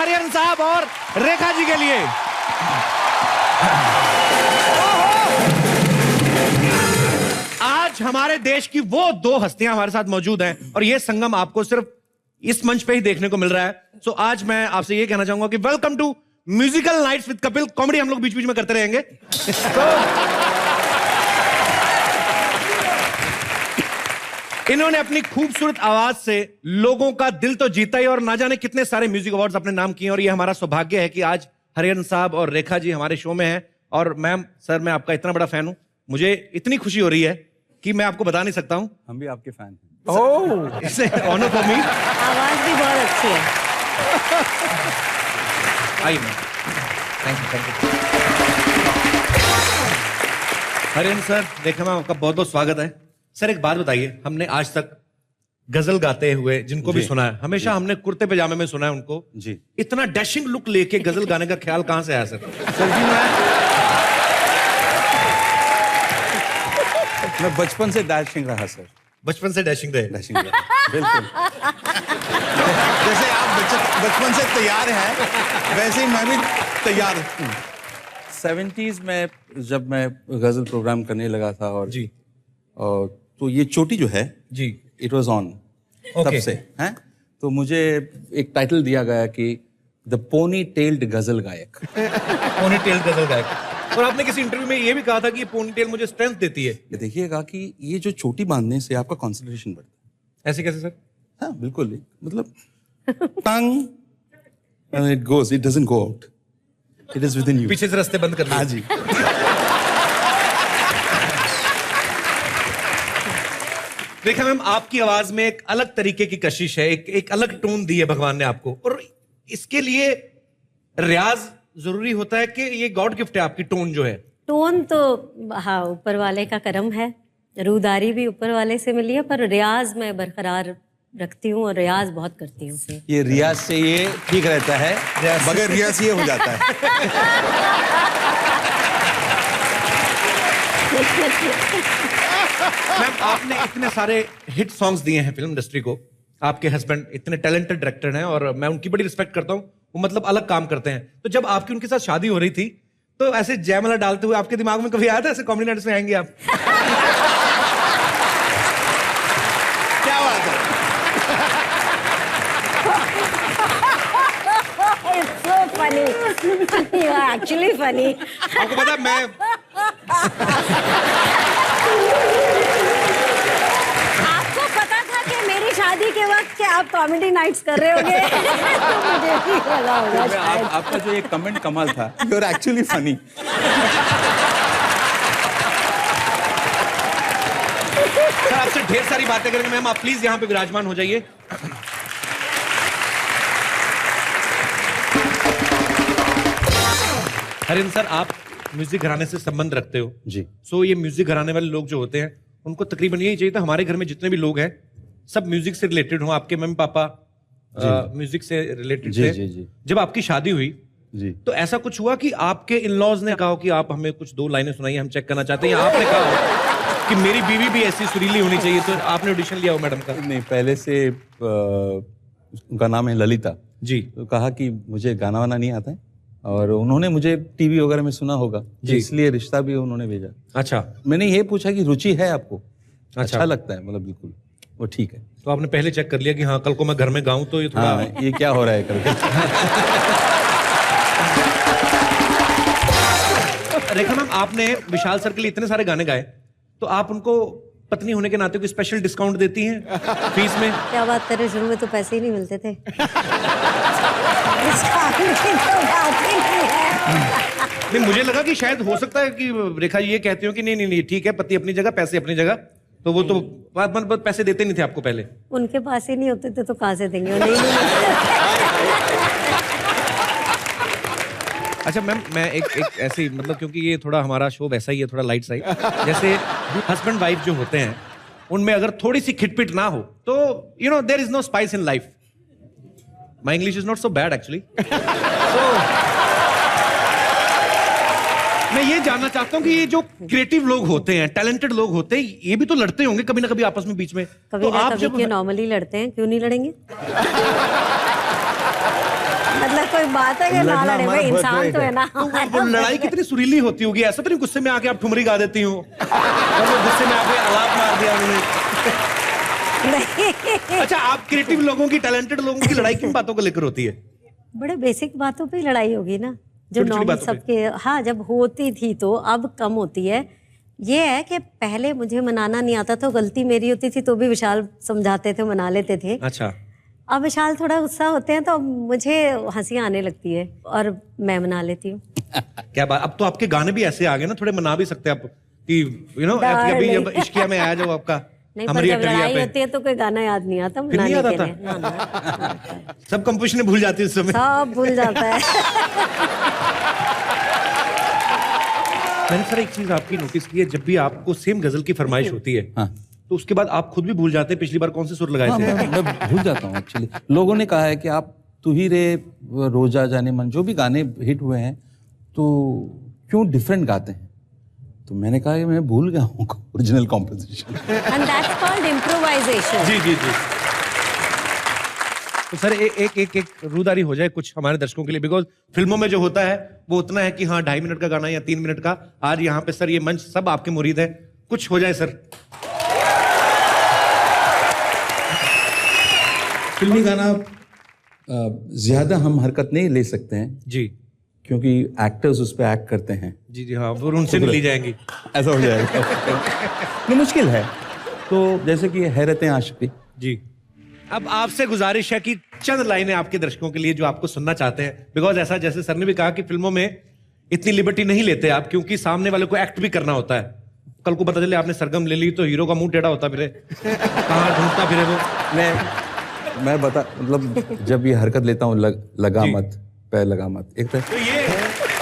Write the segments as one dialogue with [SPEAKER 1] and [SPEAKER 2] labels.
[SPEAKER 1] हरिहरन साहब और रेखा जी के लिए। आज हमारे देश की वो दो हस्तियां हमारे साथ मौजूद हैं और ये संगम आपको सिर्फ इस मंच पे ही देखने को मिल रहा है। सो आज मैं आपसे ये कहना चाहूंगा कि welcome to musical nights with Kapil. Comedy हम लोग बीच बीच में करते रहेंगे। इन्होंने अपनी खूबसूरत आवाज से लोगों का दिल तो जीता ही और ना जाने कितने सारे म्यूजिक अवार्ड्स अपने नाम किए और ये हमारा सौभाग्य है कि आज हरिहरन साहब और रेखा जी हमारे शो में हैं। और मैम, सर, मैं आपका इतना बड़ा फैन हूं, मुझे इतनी खुशी हो रही है कि मैं आपको बता नहीं सकता हूं।
[SPEAKER 2] हम भी आपके फैन हैं।
[SPEAKER 1] ओह, इट्स ऑनर फॉर मी।
[SPEAKER 3] आवाज भी बहुत अच्छी है।
[SPEAKER 1] आइए ma'am, thank you. Hariharan sir, Rekha ma'am, आपका बहुत बहुत स्वागत है। सर एक बात बताइए, हमने आज तक गजल गाते हुए जिनको भी सुना है, हमेशा हमने कुर्ते पजामे में सुना है उनको जी। इतना डैशिंग लुक लेके गजल गाने का ख्याल कहां से आया सर?
[SPEAKER 2] सर जी, मैं बचपन से डैशिंग रहा सर।
[SPEAKER 1] बचपन से डैशिंग रहे?
[SPEAKER 2] डैशिंग रहा, बिल्कुल। जैसे आप बचपन से तैयार हैं, वैसे ही मैं भी तैयार हूँ। 70s में जब मैं गजल प्रोग्राम करने लगा था और जी, और तो ये चोटी जो है जी, इट वाज ऑन तब से हैं। तो मुझे एक टाइटल दिया गया कि द पोनी टेल्ड गजल गायक।
[SPEAKER 1] पोनी टेल्ड गजल गायक। और आपने किसी इंटरव्यू में ये भी कहा था कि पोनी टेल मुझे स्ट्रेंथ देती है।
[SPEAKER 2] ये देखिएगा कि ये जो चोटी बांधने से आपका कंसंट्रेशन बढ़ता है।
[SPEAKER 1] ऐसे कैसे सर?
[SPEAKER 2] हाँ बिल्कुल, मतलब टंग it goes, it doesn't go out, it is with in you.
[SPEAKER 1] पीछे से रास्ते बंद कर दिए।
[SPEAKER 2] हाँ जी।
[SPEAKER 1] रेखा मैम, आपकी आवाज में एक अलग तरीके की कशिश है, एक अलग टोन दी है भगवान ने आपको, और इसके लिए रियाज जरूरी होता है कि ये गॉड गिफ्ट है आपकी टोन जो है?
[SPEAKER 3] टोन तो हाँ ऊपर वाले का करम है, रूदारी भी ऊपर वाले से मिली है, पर रियाज मैं बरकरार रखती हूँ और रियाज बहुत करती हूँ।
[SPEAKER 2] ये रियाज से ये ठीक रहता है, बगैर रियाज ये हो जाता है।
[SPEAKER 1] मैम, आपने इतने सारे हिट सॉन्ग्स दिए हैं फिल्म इंडस्ट्री को, आपके हस्बैंड इतने टैलेंटेड डायरेक्टर हैं और मैं उनकी बड़ी रिस्पेक्ट करता हूं, वो मतलब अलग काम करते हैं। तो जब आपकी उनके साथ शादी हो रही थी तो ऐसे जयमाला डालते हुए आपके दिमाग में कभी आया था ऐसे कॉमेडी नाइट्स में आएंगे आप?
[SPEAKER 2] क्या बात है।
[SPEAKER 3] It's so funny. You are actually funny.
[SPEAKER 1] आपको पता मैं
[SPEAKER 3] आपको पता था कि मेरी शादी के वक्त कि आप कॉमेडी नाइट्स कर रहे होंगे। तो मुझे भी लगा होगा शायद।
[SPEAKER 2] आपका जो एक कमेंट कमाल था, you are actually funny.
[SPEAKER 1] Sir आपसे ढेर सारी बातें करेंगे। मैम, आप प्लीज यहाँ पे विराजमान हो जाइए। हरिहरन सर, आप म्यूजिक घराने से संबंध रखते हो जी। सो ये म्यूजिक घराने वाले लोग जो होते हैं उनको तकरीबन यही चाहिए था, हमारे घर में जितने भी लोग हैं सब म्यूजिक से रिलेटेड हो। आपके मम्मी पापा म्यूजिक से रिलेटेड थे। जी। जब आपकी शादी हुई जी, तो ऐसा कुछ हुआ कि आपके इन-लॉज ने कहा कि आप हमें कुछ दो लाइनें सुनाइए, हम चेक करना चाहते हैं, या आपने कहा कि मेरी बीवी भी ऐसी सुरीली होनी चाहिए, तो आपने ऑडिशन लिया हो मैडम का?
[SPEAKER 2] नहीं, पहले से उनका नाम है ललिता जी, तो कहा कि मुझे गाना वाना नहीं आता है और उन्होंने मुझे टीवी वगैरह में सुना होगा जी, इसलिए रिश्ता भी उन्होंने भेजा। अच्छा, मैंने ये पूछा कि रुचि है आपको? अच्छा लगता है, मतलब बिल्कुल वो ठीक है।
[SPEAKER 1] तो आपने पहले चेक कर लिया कि हाँ कल को मैं घर में गाऊं तो ये थोड़ा
[SPEAKER 2] हाँ, ये क्या हो रहा है करके।
[SPEAKER 1] रेखा मैम, आपने विशाल सर के लिए इतने सारे गाने गाए, तो आप उनको पत्नी होने के नाते कोई स्पेशल डिस्काउंट देती हैं फीस में?
[SPEAKER 3] क्या बात कर रहे, शुरू में तो पैसे ही नहीं मिलते थे।
[SPEAKER 1] नहीं, मुझे लगा कि शायद हो सकता है कि रेखा ये कहती हो कि नहीं नहीं नहीं ठीक है, पति अपनी जगह पैसे अपनी जगह, तो वो तो बात पैसे देते नहीं थे आपको पहले?
[SPEAKER 3] उनके पास ही नहीं होते थे तो कहां से देंगे? नहीं।
[SPEAKER 1] अच्छा मैम, मैं एक ऐसी मतलब, क्योंकि ये थोड़ा हमारा शो वैसा ही है, थोड़ा लाइट साइड, जैसे हस्बैंड वाइफ जो होते हैं उनमें अगर थोड़ी सी खिटपिट ना हो तो you know there is no spice in life. My English is not so bad actually. मैं ये जानना चाहता हूँ कि ये जो क्रिएटिव लोग होते हैं, टैलेंटेड लोग होते हैं, ये भी तो लड़ते होंगे कभी ना कभी आपस में बीच में?
[SPEAKER 3] कभी तो ना कभी, नॉर्मली लड़ते हैं, क्यों नहीं लड़ेंगे? मतलब कोई बात है कि ना
[SPEAKER 4] लड़ना
[SPEAKER 3] लड़े
[SPEAKER 4] हमारा
[SPEAKER 3] भाई, इंसान
[SPEAKER 4] birthright
[SPEAKER 3] तो है ना
[SPEAKER 1] वो लड़ाई कितनी सुरीली होती होगी, ऐसा तो नहीं गुस्से में आके आप ठुमरी गा देती हो और वो गुस्से में आके आलाप मार दिया उन्होंने।
[SPEAKER 3] नहीं,
[SPEAKER 1] अच्छा, आप क्रिएटिव लोगों की, टैलेंटेड लोगों की लड़ाई किन बातों को लेकर होती है?
[SPEAKER 3] बड़े बेसिक बातों पे ही लड़ाई होगी ना, जो
[SPEAKER 1] छोटी-छोटी
[SPEAKER 3] नॉर्मल
[SPEAKER 1] बातों पे।
[SPEAKER 3] सबके। हाँ, जब होती थी तो, अब कम होती है। ये है कि पहले मुझे मनाना नहीं आता तो गलती मेरी होती थी तो भी विशाल समझाते थे, मना लेते थे।
[SPEAKER 1] अच्छा,
[SPEAKER 3] अब विशाल थोड़ा गुस्सा होते हैं तो मुझे हंसी आने लगती है और मैं मना लेती हूँ।
[SPEAKER 1] क्या बात, अब तो आपके गाने भी ऐसे आ गए ना, थोड़े मना भी सकते हैं आप कि अभी जब इश्किया में आया जब आपका
[SPEAKER 3] नहीं, पर
[SPEAKER 1] हमारी
[SPEAKER 3] जब
[SPEAKER 1] अटलिया
[SPEAKER 3] लड़ाई
[SPEAKER 1] पे,
[SPEAKER 3] होती है तो कोई गाना याद नहीं आता
[SPEAKER 1] फिर नहीं
[SPEAKER 3] मनाने
[SPEAKER 1] याद
[SPEAKER 3] के लिए। ना, ना,
[SPEAKER 1] सब कंपोजिशन भूल जाती है उस समय।
[SPEAKER 3] सब भूल जाता है।
[SPEAKER 1] मैंने सर एक चीज आपकी नोटिस की है, जब भी आपको सेम गजल की फरमाइश होती है
[SPEAKER 2] हाँ।
[SPEAKER 1] तो उसके बाद आप खुद भी भूल जाते हैं पिछली बार कौन से सुर लगाए
[SPEAKER 2] हाँ,
[SPEAKER 1] थे।
[SPEAKER 2] मैं भूल जाता हूँ एक्चुअली। लोगों ने कहा है कि आप तू ही रे, रोजा जाने मन, जो भी गाने हिट हुए हैं तो क्यों डिफरेंट गाते हैं, तो मैंने कहा कि मैं भूल गया हूँ original composition.
[SPEAKER 3] And that's called improvisation.
[SPEAKER 1] जी जी जी। तो सर एक रूदारी हो जाए कुछ हमारे दर्शकों के लिए, बिकॉज फिल्मों में जो होता है वो उतना है कि हाँ 2.5 मिनट का गाना या 3 मिनट का। आज यहाँ पे सर ये मंच सब आपके मुरीद है, कुछ हो जाए सर।
[SPEAKER 2] फिल्मी गाना ज्यादा हम हरकत नहीं ले सकते हैं
[SPEAKER 1] जी
[SPEAKER 2] क्योंकि एक्टर्स उस पर एक्ट करते हैं,
[SPEAKER 1] जी जी, हाँ वो उनसे नहीं ली जाएंगी।
[SPEAKER 2] ऐसा हो जाएगा। ये मुश्किल है। तो जैसे कि हैरतें आशिकी।
[SPEAKER 1] जी, अब आपसे गुजारिश है कि चंद लाइनें आपके दर्शकों के लिए जो आपको सुनना चाहते हैं, बिकॉज ऐसा जैसे सर ने भी कहा कि फिल्मों में इतनी लिबर्टी नहीं लेते आप, क्योंकि सामने वाले को एक्ट भी करना होता है। कल को पता चले आपने सरगम ले ली तो हीरो का मुंह टेढ़ा होता फिरे, कहाँ ढूंढता फिरे वो।
[SPEAKER 2] मैं बता, मतलब जब ये हरकत लेता हूँ लगा मत, पैर लगा मत, एक तरह
[SPEAKER 1] तो ये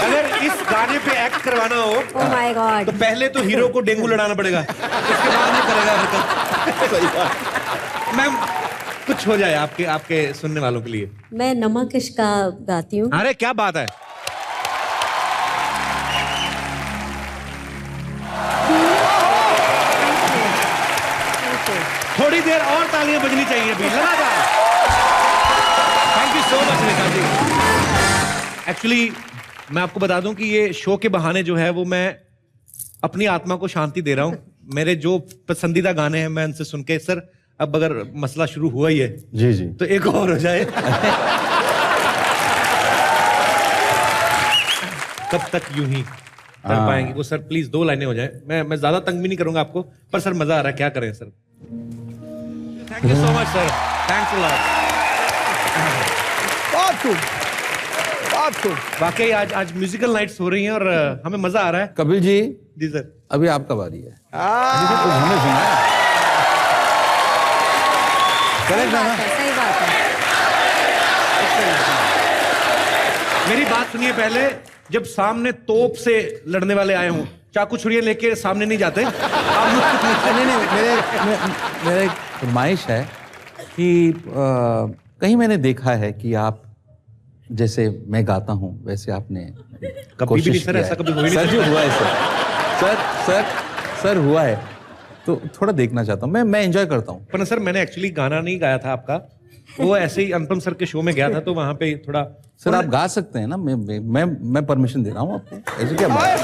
[SPEAKER 1] अगर इस गाने पे एक्ट करवाना हो
[SPEAKER 3] Oh my God.
[SPEAKER 1] तो पहले तो हीरो को डेंगू लड़ाना पड़ेगा, उसके बाद में करेगा हरकत। मैम कुछ हो जाए आपके सुनने वालों के लिए।
[SPEAKER 3] मैं नमक इश्का गाती हूँ।
[SPEAKER 1] अरे क्या बात है। थोड़ी देर और तालियां बजनी चाहिए अभी लगातार। Thank you so much Rekha ji. Actually मैं आपको बता दूं कि ये शो के बहाने जो है वो मैं अपनी आत्मा को शांति दे रहा हूं। मेरे जो पसंदीदा गाने हैं मैं उनसे सुन के, सर अब अगर मसला शुरू हुआ ही है
[SPEAKER 4] जी जी,
[SPEAKER 1] तो एक और हो जाए। कब तक यूं ही कर पाएंगे वो सर, प्लीज 2 लाइनें हो जाए। मैं ज्यादा तंग भी नहीं करूंगा आपको, पर सर मजा आ रहा है, क्या करें sir. Thank you so much sir, thanks a lot. वाकई आज म्यूजिकल नाइट्स हो रही हैं और हमें मजा आ रहा है।
[SPEAKER 2] कपिल जी,
[SPEAKER 1] जी सर।
[SPEAKER 2] अभी आपका बारी है। तो हमें सुना
[SPEAKER 3] सही बात है, सही बात है।
[SPEAKER 1] मेरी बात सुनिए, पहले जब सामने तोप से लड़ने वाले आए हों, चाकू छुरियां लेके सामने नहीं जाते आप।
[SPEAKER 2] नहीं, मेरे फरमाइश है कि कहीं मैंने देखा है कि आप जैसे मैं गाता हूँ वैसे आपने
[SPEAKER 1] कभी भी नहीं सर, ऐसा कभी हो ही नहीं
[SPEAKER 2] सर। जो हुआ है सर हुआ है, तो थोड़ा देखना चाहता हूँ। मैं एंजॉय करता हूँ।
[SPEAKER 1] पर सर मैंने एक्चुअली गाना नहीं गाया था आपका, वो ऐसे ही अनुपम सर के शो में गया था तो वहां पे थोड़ा।
[SPEAKER 2] सर आप गा सकते हैं ना, मैं परमिशन दे रहा हूँ आपको, ऐसे क्या बात है?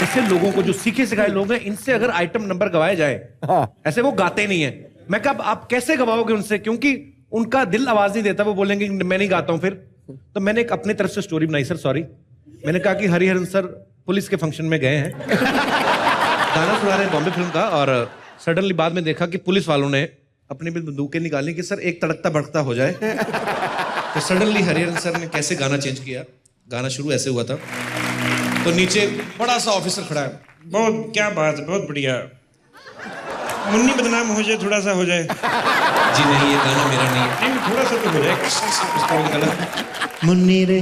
[SPEAKER 1] ऐसे लोगों को जो सीखे सिखाए लोग हैं, इनसे अगर आइटम नंबर गवाए जाए, ऐसे वो गाते नहीं है। मैं कहा आप कैसे गवाओगे उनसे, क्योंकि उनका दिल आवाज नहीं देता, वो बोलेंगे मैं नहीं गाता हूं। फिर तो मैंने एक अपनी तरफ से स्टोरी बनाई सर, सॉरी। मैंने कहा कि हरिहरन सर पुलिस के फंक्शन में गए हैं, गाना सुना रहे हैं बॉम्बे फिल्म का, और सडनली बाद में देखा कि पुलिस वालों ने अपनी भी बंदूकें निकाली कि सर एक तड़कता भड़कता हो जाए। तो सडनली हरिहरन सर ने कैसे गाना चेंज किया। गाना शुरू ऐसे हुआ था, तो नीचे बड़ा सा ऑफिसर खड़ा है, बहुत क्या बात है, बहुत बढ़िया, मुन्नी बदनाम हो जाए, थोड़ा सा हो जाए। जी नहीं, ये गाना मेरा नहीं है। नहीं, थोड़ा सा तो हो जाए। मुन्नी रे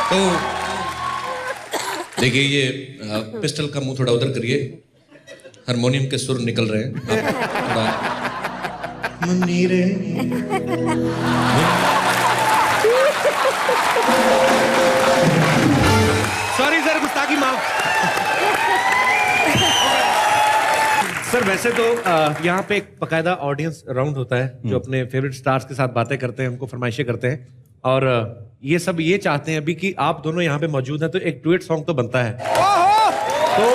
[SPEAKER 1] तो देखिए, ये पिस्टल का मुंह थोड़ा उधर करिए, हारमोनियम के सुर निकल रहे हैं। मुन्नी रे सॉरी सर, गुस्ताखी माफ। सर वैसे तो यहाँ पे एक बकायदा ऑडियंस राउंड होता है जो अपने फेवरेट स्टार्स के साथ बातें करते हैं, उनको फरमाइशें करते हैं, और ये सब ये चाहते हैं अभी कि आप दोनों यहाँ पे मौजूद हैं तो एक डुएट सॉन्ग तो बनता है। तो